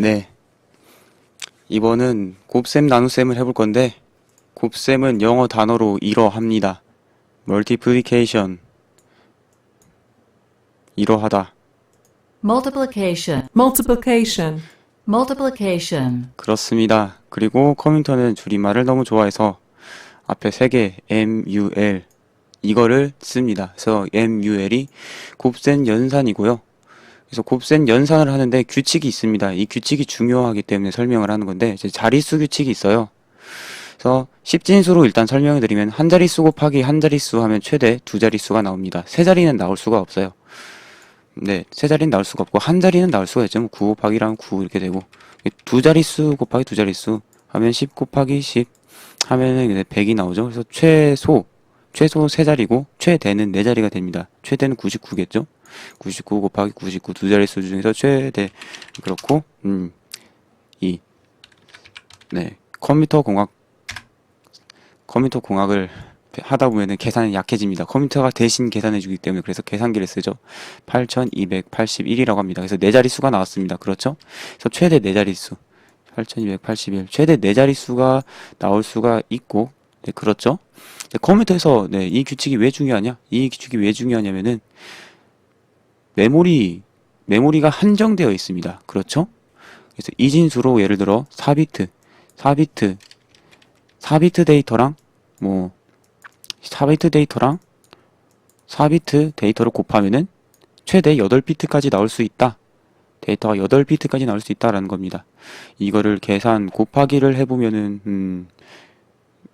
네, 이번은 곱셈 나눗셈을 해볼 건데 곱셈은 영어 단어로 이러합니다. multiplication, 이러하다. multiplication, multiplication, multiplication, 그렇습니다. 그리고 컴퓨터는 줄임말을 너무 좋아해서 앞에 3개 MUL 이거를 씁니다. 그래서 MUL이 곱셈 연산이고요. 그래서 곱셈 연산을 하는데 규칙이 있습니다. 이 규칙이 중요하기 때문에 설명을 하는 건데 이제 자릿수 규칙이 있어요. 그래서 10진수로 일단 설명해 드리면 한 자릿수 곱하기 한 자릿수 하면 최대 두 자릿수가 나옵니다. 세 자리는 나올 수가 없어요. 네, 세 자리는 나올 수가 없고 한 자리는 나올 수가 있죠. 9 곱하기랑 9 이렇게 되고 두 자릿수 곱하기 두 자릿수 하면 10 곱하기 10 하면은 이제 100이 나오죠. 그래서 최소 세 자리고 최대는 네 자리가 됩니다. 최대는 99겠죠. 99 곱하기 99 두 자릿수 중에서 최대 그렇고 네, 컴퓨터 공학을 하다 보면은 계산이 약해집니다. 컴퓨터가 대신 계산해 주기 때문에 그래서 계산기를 쓰죠. 8281이라고 합니다. 그래서 네 자릿수가 나왔습니다. 그렇죠? 그래서 최대 네 자릿수 8281 최대 네 자릿수가 나올 수가 있고 네, 그렇죠? 네, 컴퓨터에서 네, 이 규칙이 왜 중요하냐? 이 규칙이 왜 중요하냐면은 메모리가 한정되어 있습니다. 그렇죠? 그래서 이진수로 예를 들어 4비트 데이터랑 뭐 4비트 데이터랑 4비트 데이터를 곱하면은 최대 8비트까지 나올 수 있다. 데이터가 8비트까지 나올 수 있다라는 겁니다. 이거를 계산 곱하기를 해보면은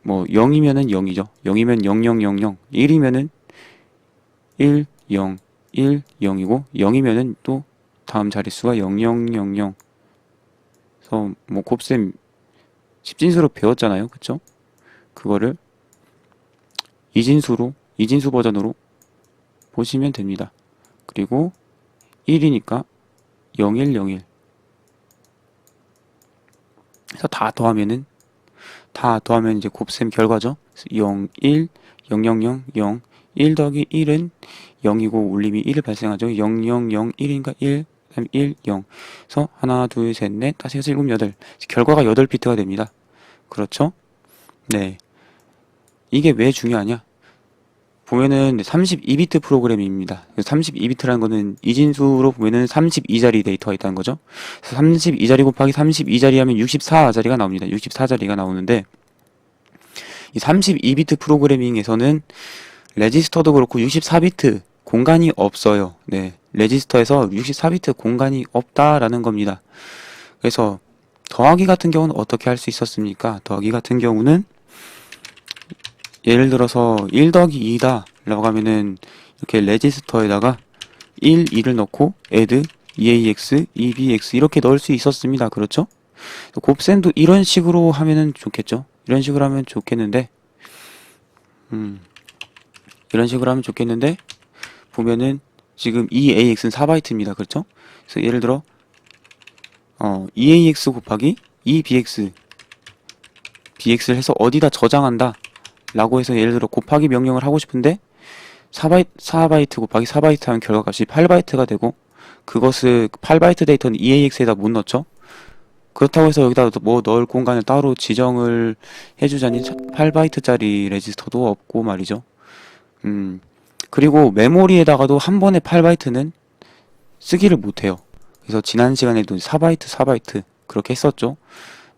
뭐 0이면은 0이죠. 0이면 0000, 1이면은 1, 0, 1, 0이고 0이면은 또 다음 자릿수가 0000. 그래서 뭐 곱셈 10진수로 배웠잖아요. 그쵸? 그거를 이진수 버전으로 보시면 됩니다. 그리고 1이니까 0101. 그래서 다 더하면 이제 곱셈 결과죠. 0, 1, 0, 0, 0, 0, 1 더하기 1은 0이고 울림이 1을 발생하죠. 0, 0, 0, 1이니까 1, 그다음 1, 0. 그래서 하나, 둘, 셋, 넷, 다섯, 여섯, 일곱, 여덟. 결과가 8비트가 됩니다. 그렇죠? 네. 이게 왜 중요하냐? 보면은 32비트 프로그램입니다. 32비트라는 거는 이진수로 보면은 32자리 데이터가 있다는 거죠. 그래서 32자리 곱하기 32자리 하면 64자리가 나옵니다. 64자리가 나오는데 이 32비트 프로그래밍에서는 레지스터도 그렇고 64비트 공간이 없어요. 네. 레지스터에서 64비트 공간이 없다라는 겁니다. 그래서 더하기 같은 경우는 어떻게 할 수 있었습니까? 더하기 같은 경우는 예를 들어서 1 더하기 2다 라고 하면은 이렇게 레지스터에다가 1, 2를 넣고 add, EAX, EBX 이렇게 넣을 수 있었습니다. 그렇죠? 곱셈도 이런 식으로 하면은 좋겠죠? 이런 식으로 하면 좋겠는데 이런 식으로 하면 좋겠는데 보면은 지금 EAX는 4바이트입니다. 그렇죠? 그래서 예를 들어 EAX 곱하기 EBX BX를 해서 어디다 저장한다 라고 해서 예를 들어 곱하기 명령을 하고 싶은데 4바이트 곱하기 4바이트 하면 결과값이 8바이트가 되고 그것을 8바이트 데이터는 EAX에다 못 넣죠. 그렇다고 해서 여기다 뭐 넣을 공간을 따로 지정을 해주자니 8바이트짜리 레지스터도 없고 말이죠. 그리고 메모리에다가도 한 번에 8바이트는 쓰기를 못해요. 그래서 지난 시간에도 4바이트 그렇게 했었죠.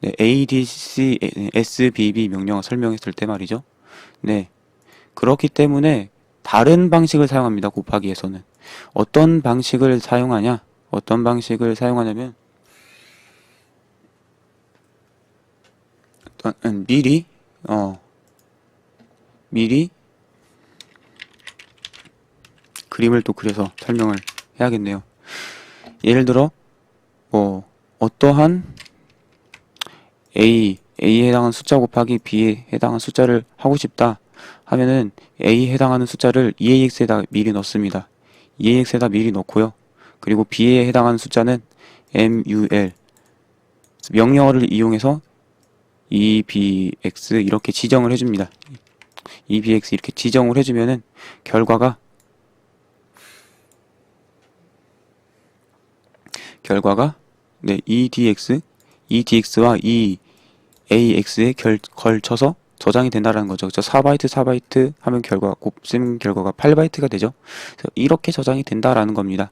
네, ADC, SBB 명령을 설명했을 때 말이죠. 네, 그렇기 때문에 다른 방식을 사용합니다. 곱하기에서는 어떤 방식을 사용하냐면 미리 그림을 또 그려서 설명을 해야겠네요. 예를 들어 뭐 어떠한 A에 해당하는 숫자 곱하기 B에 해당하는 숫자를 하고 싶다 하면은 A에 해당하는 숫자를 EAX에다 미리 넣습니다. EAX에다 미리 넣고요. 그리고 B에 해당하는 숫자는 MUL 명령어를 이용해서 EBX 이렇게 지정을 해줍니다. EBX 이렇게 지정을 해주면은 결과가 네, EDX와 EAX에 걸쳐서 저장이 된다라는 거죠. 그렇죠? 4바이트 4바이트 하면 곱셈 결과가 8바이트가 되죠. 그래서 이렇게 저장이 된다라는 겁니다.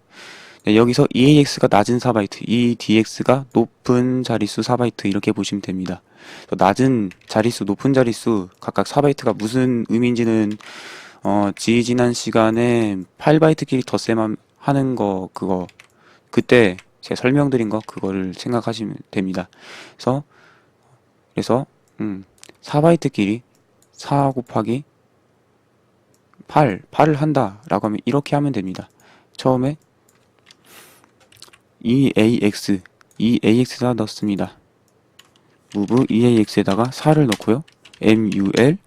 네, 여기서 EAX가 낮은 4바이트, EDX가 높은 자릿수 4바이트 이렇게 보시면 됩니다. 낮은 자릿수, 높은 자릿수 각각 4바이트가 무슨 의미인지는 지난 시간에 8바이트끼리 덧셈 하는 거 그때 제가 설명드린 거 그거를 생각하시면 됩니다. 그래서 4바이트끼리 4 곱하기 8을 한다라고 하면 이렇게 하면 됩니다. 처음에 EAX에다 넣습니다. move EAX에다가 4를 넣고요. MUL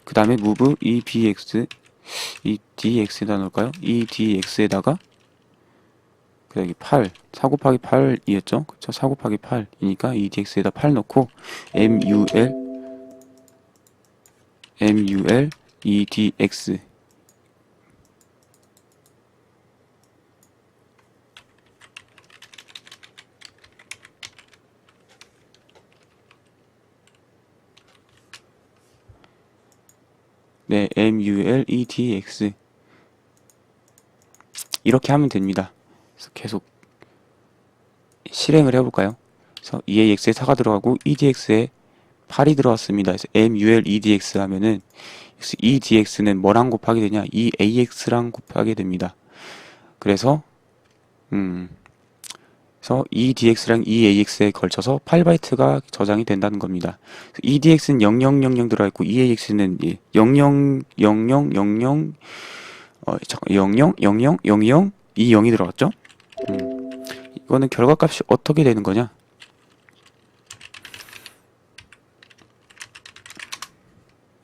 그 다음에 move EDX에다 넣을까요? EDX에다가 여기 8, 4 곱하기 8이었죠? 그쵸? 4 곱하기 8이니까 EDX에다 8 넣고 MUL EDX 네, MUL EDX 이렇게 하면 됩니다. 그래서 계속 실행을 해볼까요? 그래서 EAX에 4가 들어가고 EDX에 8이 들어왔습니다. 그래서 MUL EDX 하면은 EDX는 뭐랑 곱하게 되냐? EAX랑 곱하게 됩니다. 그래서 EDX랑 EAX에 걸쳐서 8바이트가 저장이 된다는 겁니다. EDX는 0000 들어가 있고 EAX는 000000 이 0이 들어갔죠? 이거는 결과값이 어떻게 되는 거냐?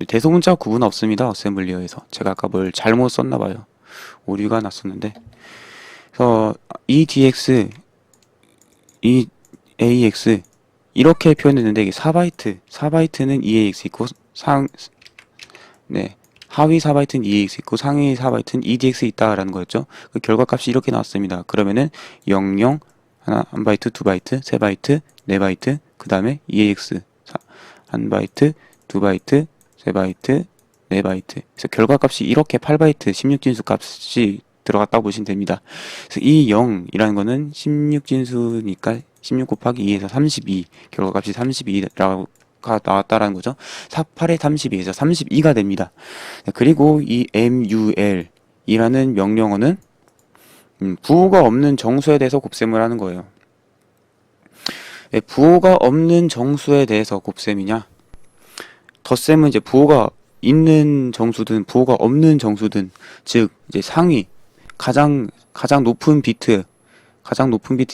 대소문자 구분 없습니다. 어셈블리어에서. 제가 아까 뭘 잘못 썼나봐요. 오류가 났었는데. 그래서 EDX, EAX 이렇게 표현했는데 이게 4바이트는 EAX 있고 하위 4바이트는 EAX 있고 상위 4바이트는 EDX 있다라는 거였죠. 그 결과값이 이렇게 나왔습니다. 그러면은 00 1 바이트, 2바이트, 3바이트, 4바이트, 그 다음에 EAX 1 바이트, 2바이트, 3바이트, 4바이트. 그래서 결과값이 이렇게 8바이트 16진수 값이 들어갔다고 보시면 됩니다. 그래서 이 0이라는 거는 16진수니까 16 곱하기 2에서 32 결과값이 32라고 나왔다라는 거죠. 48에 32에서 32가 됩니다. 그리고 이 MUL 이라는 명령어는 부호가 없는 정수에 대해서 곱셈을 하는 거예요. 왜 부호가 없는 정수에 대해서 곱셈이냐? 덧셈은 이제 부호가 있는 정수든 부호가 없는 정수든 즉 이제 상위 가장 높은 비트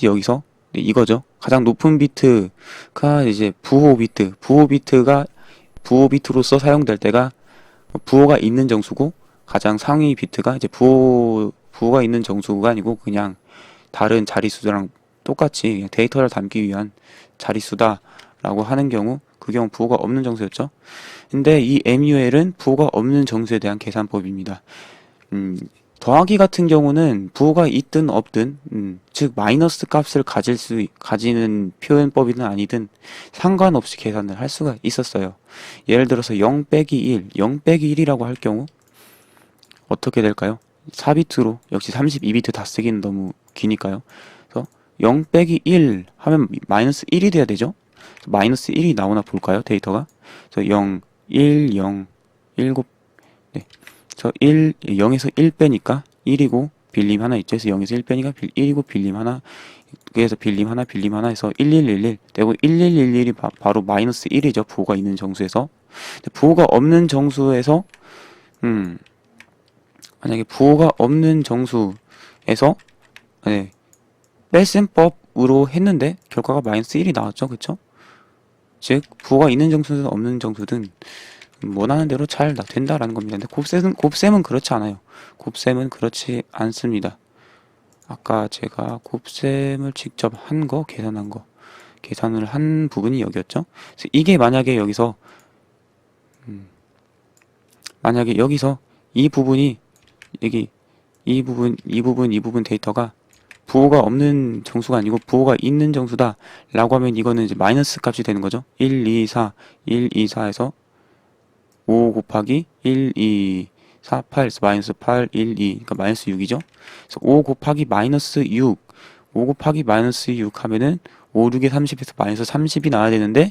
여기서 이거죠. 가장 높은 비트가 이제 부호 비트로서 사용될 때가 부호가 있는 정수고 가장 상위 비트가 이제 부호가 있는 정수가 아니고 그냥 다른 자릿수랑 똑같이 그냥 데이터를 담기 위한 자릿수다라고 하는 경우 그 경우 부호가 없는 정수였죠. 근데 이 MUL은 부호가 없는 정수에 대한 계산법입니다. 더하기 같은 경우는 부호가 있든 없든 즉 마이너스 값을 가지는 표현법이든 아니든 상관없이 계산을 할 수가 있었어요. 예를 들어서 0 빼기 1, 0 빼기 1이라고 할 경우 어떻게 될까요? 4비트로 역시 32비트 다 쓰기는 너무 기니까요. 그래서 0 빼기 1 하면 마이너스 1이 돼야 되죠? 마이너스 1이 나오나 볼까요? 데이터가. 그래서 0, 1, 0, 1, 네. 그래서 0에서 1 빼니까 1이고 빌림 하나 있죠. 그래서 0에서 1 빼니까 1이고 빌림 하나. 그래서 빌림 하나 해서 1111 되고 1111이 바로 마이너스 1이죠. 부호가 있는 정수에서. 부호가 없는 정수에서 만약에 부호가 없는 정수에서 뺄셈법으로 했는데 결과가 마이너스 1이 나왔죠. 그쵸? 즉 부호가 있는 정수든 없는 정수든 원하는 대로 잘 된다라는 겁니다. 근데 곱셈은 그렇지 않아요. 곱셈은 그렇지 않습니다. 아까 제가 곱셈을 직접 계산을 한 부분이 여기였죠. 그래서 이게 만약에 여기서 이 부분이 이 부분 데이터가 부호가 없는 정수가 아니고 부호가 있는 정수다 라고 하면 이거는 이제 마이너스 값이 되는 거죠. 1, 2, 4, 1, 2, 4에서 5 곱하기 1, 2, 4, 8에서 마이너스 8, 1, 2 그러니까 마이너스 6이죠. 그래서 5 곱하기 마이너스 6 5 곱하기 마이너스 6 하면은 5, 6에 30에서 마이너스 30이 나와야 되는데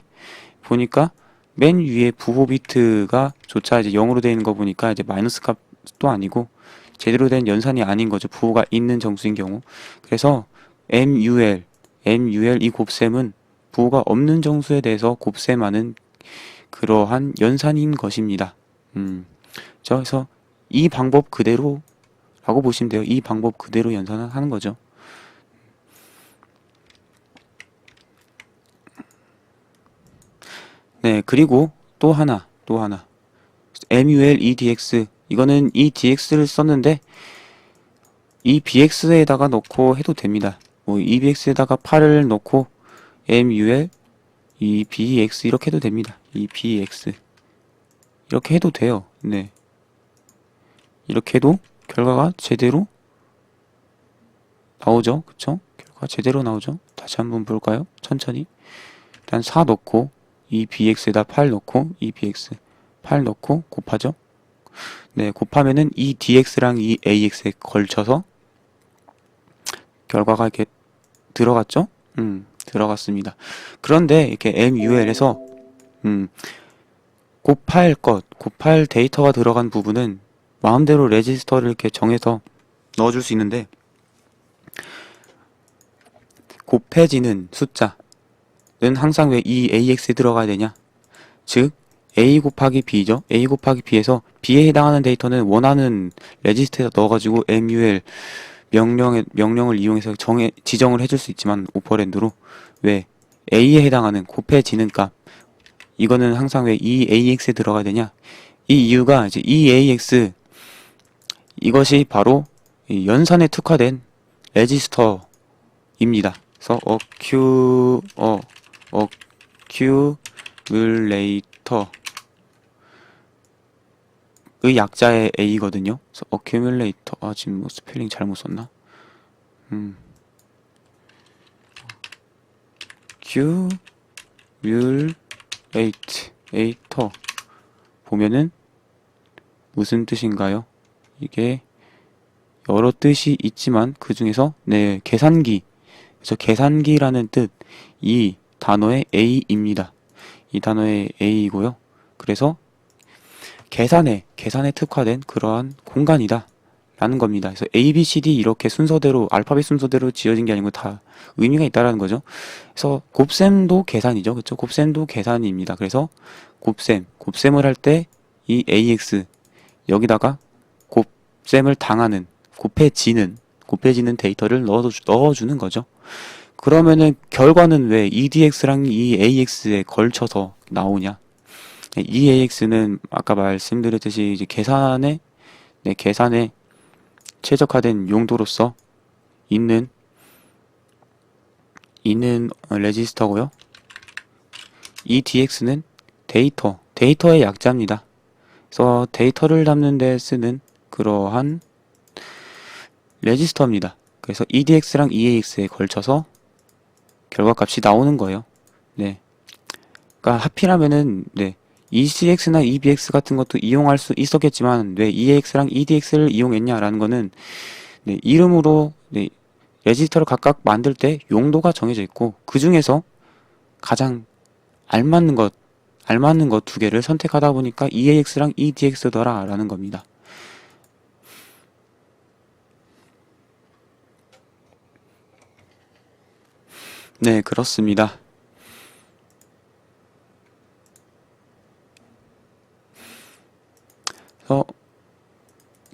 보니까 맨 위에 부호 비트가 조차 이제 0으로 되어 있는 거 보니까 이제 마이너스 값도 아니고 제대로 된 연산이 아닌 거죠. 부호가 있는 정수인 경우. 그래서 MUL 이 곱셈은 부호가 없는 정수에 대해서 곱셈하는 그러한 연산인 것입니다. 그래서 이 방법 그대로라고 보시면 돼요. 이 방법 그대로 연산을 하는 거죠. 네, 그리고 또 하나. MUL EDX 이거는 이 DX를 썼는데 이 BX에다가 넣고 해도 됩니다. 뭐 EBX에다가 8을 넣고 MUL 이 BX 이렇게 해도 됩니다. 이 BX 이렇게 해도 돼요. 네, 이렇게 해도 결과가 제대로 나오죠. 그쵸? 결과 제대로 나오죠. 다시 한번 볼까요? 천천히. 일단 4 넣고 이 BX에다 8 넣고 이 BX 8 넣고 곱하죠. 네, 곱하면은 이 DX랑 이 AX에 걸쳐서 결과가 이렇게 들어갔죠? 들어갔습니다. 그런데 이렇게 MUL에서 곱할 데이터가 들어간 부분은 마음대로 레지스터를 이렇게 정해서 넣어줄 수 있는데 곱해지는 숫자는 항상 왜 이 AX에 들어가야 되냐? 즉 A 곱하기 B죠. A 곱하기 B에서 B에 해당하는 데이터는 원하는 레지스터에 넣어가지고 MUL 명령을 이용해서 지정을 해줄 수 있지만 오퍼랜드로 왜 A에 해당하는 곱해지는 값 이거는 항상 왜 이 AX에 들어가야 되냐? 이 이유가 이제 이 AX 이것이 바로 이 연산에 특화된 레지스터입니다. 그래서 어큐뮬레이터 의 약자의 A거든요. 그래서 accumulator 지금 뭐 스펠링 잘못 썼나? accumulator 보면은 무슨 뜻인가요? 이게 여러 뜻이 있지만 그 중에서 네, 계산기. 그래서 계산기라는 뜻 이 단어의 A입니다. 이 단어의 A이고요. 그래서 계산에 특화된 그러한 공간이다 라는 겁니다. 그래서 A, B, C, D 이렇게 순서대로 알파벳 순서대로 지어진 게 아니고 다 의미가 있다라는 거죠. 그래서 곱셈도 계산이죠. 그렇죠? 곱셈도 계산입니다. 그래서 곱셈을 할 때 이 AX 여기다가 곱셈을 당하는 곱해지는 데이터를 넣어주는 거죠. 그러면은 결과는 왜 EDX랑 이 AX에 걸쳐서 나오냐? 이 AX는 아까 말씀드렸듯이 이제 계산에 최적화된 용도로서 있는 레지스터고요. 이 DX는 데이터의 약자입니다. 그래서 데이터를 담는 데 쓰는 그러한 레지스터입니다. 그래서 EDX랑 EAX에 걸쳐서 결과값이 나오는 거예요. 네. 그러니까 하필하면은 네. ECX나 EBX 같은 것도 이용할 수 있었겠지만 왜 EAX랑 EDX를 이용했냐라는 거는 네, 이름으로 네, 레지스터를 각각 만들 때 용도가 정해져 있고 그 중에서 가장 알맞는 것 두 개를 선택하다 보니까 EAX랑 EDX더라 라는 겁니다. 네, 그렇습니다.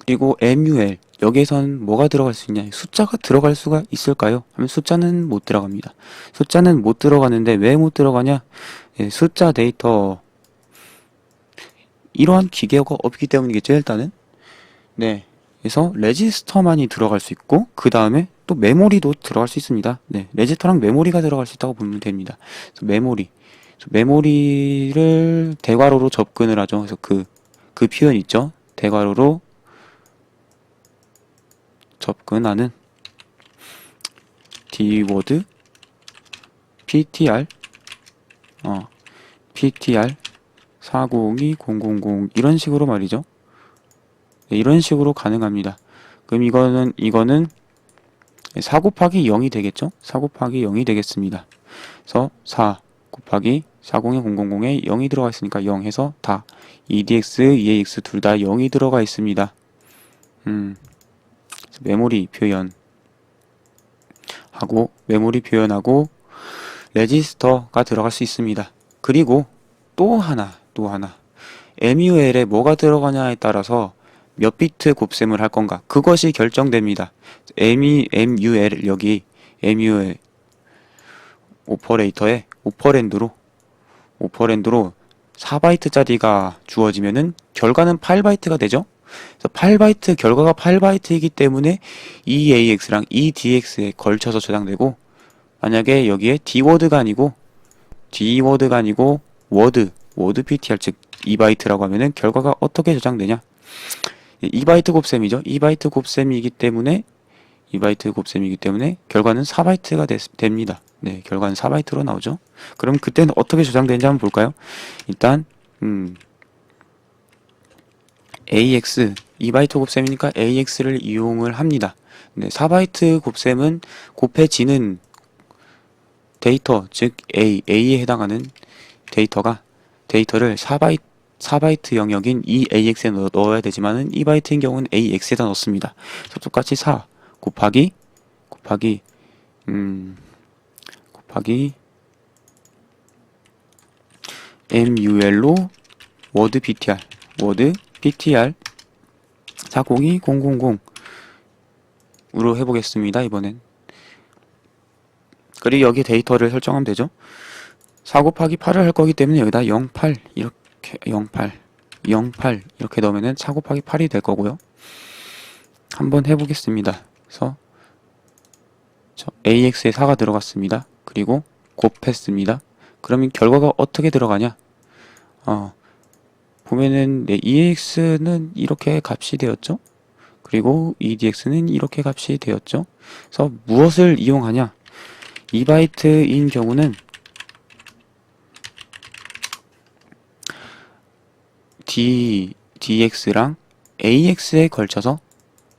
그리고 MUL 여기에선 뭐가 들어갈 수 있냐? 숫자가 들어갈 수가 있을까요? 하면 숫자는 못 들어갑니다. 숫자는 못 들어가는데 왜 못 들어가냐? 예, 숫자 데이터 이러한 기계가 없기 때문이겠죠, 일단은. 네. 그래서 레지스터만이 들어갈 수 있고 그 다음에 또 메모리도 들어갈 수 있습니다. 네, 레지스터랑 메모리가 들어갈 수 있다고 보면 됩니다. 그래서 메모리를 대괄호로 접근을 하죠. 그래서 그 표현 있죠. 대괄호로 접근하는 dword ptr ptr 402000 이런 식으로 말이죠. 네, 이런 식으로 가능합니다. 그럼 이거는 4 곱하기 0이 되겠죠? 4 곱하기 0이 되겠습니다. 그래서 4 곱하기 40에 000에 0이 들어가 있으니까 0 해서 다 EDX, EAX 둘 다 0이 들어가 있습니다. 메모리 표현하고 레지스터가 들어갈 수 있습니다. 그리고 또 하나 MUL에 뭐가 들어가냐에 따라서 몇 비트 곱셈을 할 건가 그것이 결정됩니다. MUL 여기 MUL 오퍼레이터에 오퍼랜드로 4바이트짜리가 주어지면은 결과는 8바이트가 되죠. 그래서 8바이트 결과가 8바이트이기 때문에 EAX랑 EDX에 걸쳐서 저장되고, 만약에 여기에 D워드가 아니고 워드 PTR 즉 2바이트라고 하면은 결과가 어떻게 저장되냐? 2바이트 곱셈이죠. 2바이트 곱셈이기 때문에 결과는 4바이트가 됩니다. 네, 결과는 4바이트로 나오죠. 그럼 그때는 어떻게 저장되는지 한번 볼까요? 일단 AX 2바이트 곱셈이니까 AX를 이용을 합니다. 네, 4바이트 곱셈은 곱해지는 데이터, 즉 A에 해당하는 데이터를 4바이트 영역인 EAX에 넣어야 되지만은 2바이트인 경우는 AX에다 넣습니다. 그래서 똑같이 4 곱하기 MUL로 워드 PTR 402000으로 해보겠습니다. 이번엔. 그리고 여기 데이터를 설정하면 되죠. 4 곱하기 8을 할 거기 때문에 여기다 08 이렇게 넣으면은 4 곱하기 8이 될 거고요. 한번 해보겠습니다. 그래서 AX에 4가 들어갔습니다. 그리고 곱했습니다. 그러면 결과가 어떻게 들어가냐? 보면은 네, EAX는 이렇게 값이 되었죠. 그리고 EDX는 이렇게 값이 되었죠. 그래서 무엇을 이용하냐? 2바이트인 경우는 DX랑 AX에 걸쳐서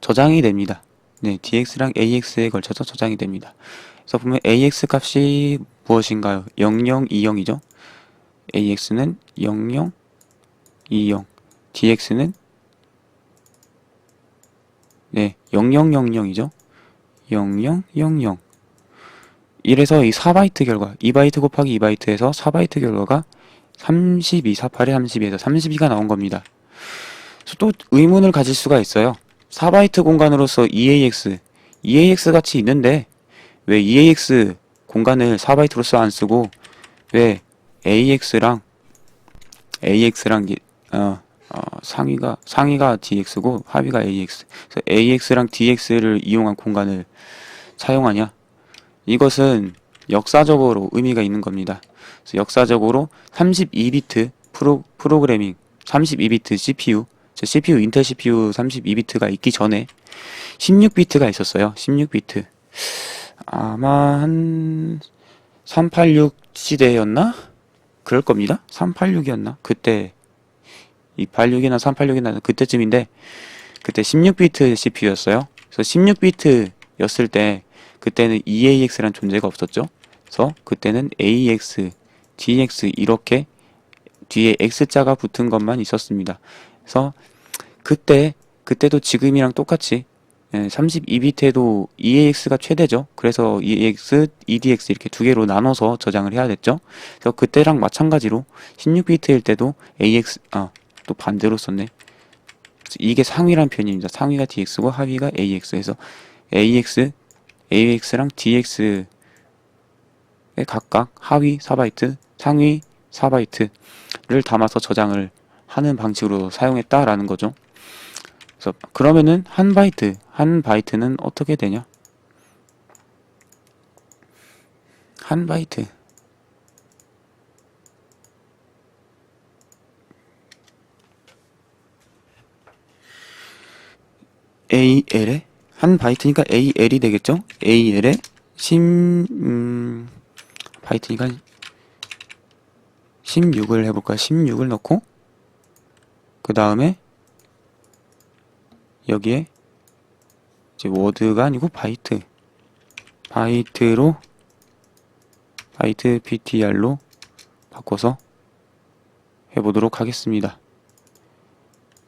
저장이 됩니다. 네, DX랑 AX에 걸쳐서 저장이 됩니다. 그래서 보면 AX 값이 무엇인가요? 0020이죠. AX는 0020, DX는 네, 0000이죠. 0000. 이래서 이 4바이트 결과, 2바이트 곱하기 2바이트에서 4바이트 결과가 32, 48에 32에서 32가 나온 겁니다. 또 의문을 가질 수가 있어요. 4바이트 공간으로서 EAX 같이 있는데 왜 EAX 공간을 4바이트로서 안 쓰고 왜 AX랑 상위가 DX고 하위가 AX. 그래서 AX랑 DX를 이용한 공간을 사용하냐? 이것은 역사적으로 의미가 있는 겁니다. 그래서 역사적으로 32비트 프로그래밍, 32비트 CPU, 인텔 CPU 32비트가 있기 전에 16비트가 있었어요. 16비트. 아마 한 386 시대였나? 그럴 겁니다. 386이었나? 그때 286이나 386이나 그때쯤인데 그때 16비트 CPU였어요. 그래서 16비트였을 때 그때는 EAX란 존재가 없었죠. 그래서 그때는 AX, DX 이렇게 뒤에 X자가 붙은 것만 있었습니다. 그래서 그때도 지금이랑 똑같이 32비트에도 EAX가 최대죠. 그래서 EAX, EDX 이렇게 두 개로 나눠서 저장을 해야 됐죠. 그래서 그때랑 마찬가지로 16비트일 때도 또 반대로 썼네. 이게 상위란 표현입니다. 상위가 DX고 하위가 AX 해서 AX랑 DX에 각각 하위 4바이트, 상위 4바이트를 담아서 저장을 하는 방식으로 사용했다라는 거죠. 그래서 그러면은 한 바이트는 어떻게 되냐? 한 바이트 AL에 한 바이트니까 AL이 되겠죠? AL에 바이트니까 16을 해볼까? 16을 넣고 그 다음에 여기에 이제 워드가 아니고 바이트 PTR로 바꿔서 해보도록 하겠습니다.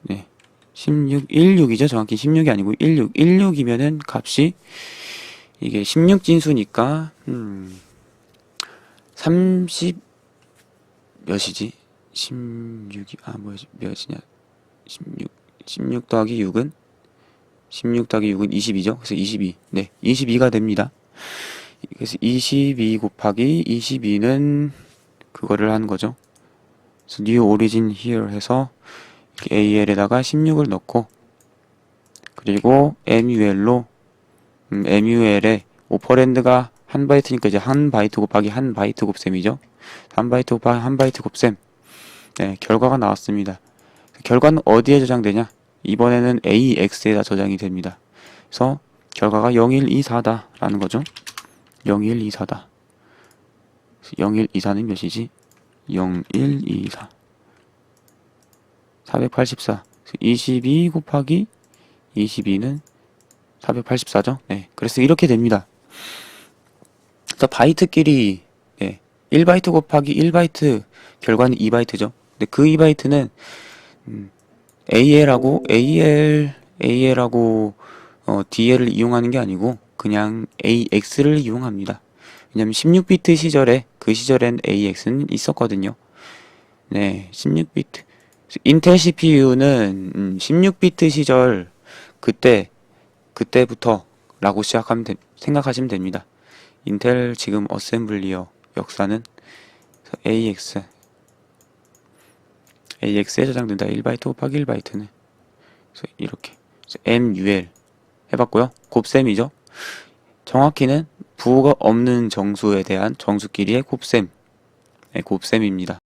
네, 16이죠. 정확히 16이 아니고 16이면은 값이 이게 16진수니까 30 몇이지? 16이 몇이냐? 16 더하기 6은 22죠. 그래서 22. 네, 22가 됩니다. 그래서 22 곱하기 22는 그거를 하는 거죠. 그래서 new origin here 해서 AL에다가 16을 넣고 그리고 MUL로 MUL에 오퍼랜드가 한 바이트니까 이제 한 바이트 곱하기 한 바이트 곱셈이죠. 한 바이트 곱하기 한 바이트 곱셈. 네, 결과가 나왔습니다. 결과는 어디에 저장되냐? 이번에는 AX에다 저장이 됩니다. 그래서 결과가 0124다 라는 거죠. 0124다. 0124는 몇이지? 0124 484. 22 곱하기 22는 484죠. 네, 그래서 이렇게 됩니다. 그래서 바이트끼리 1바이트 곱하기 1바이트 결과는 2바이트죠. 근데 그 2바이트는 AL하고 DL을 이용하는 게 아니고 그냥 AX를 이용합니다. 왜냐면 16비트 시절에 그 시절엔 AX는 있었거든요. 네, 16비트. 인텔 CPU는 16비트 시절 그때부터라고 생각하시면 됩니다. 인텔 지금 어셈블리어 역사는 AX에 저장된다. 1바이트 곱하기 1바이트는. 그래서 이렇게. 그래서 MUL 해봤고요. 곱셈이죠. 정확히는 부호가 없는 정수에 대한 정수끼리의 곱셈. 네, 곱셈입니다.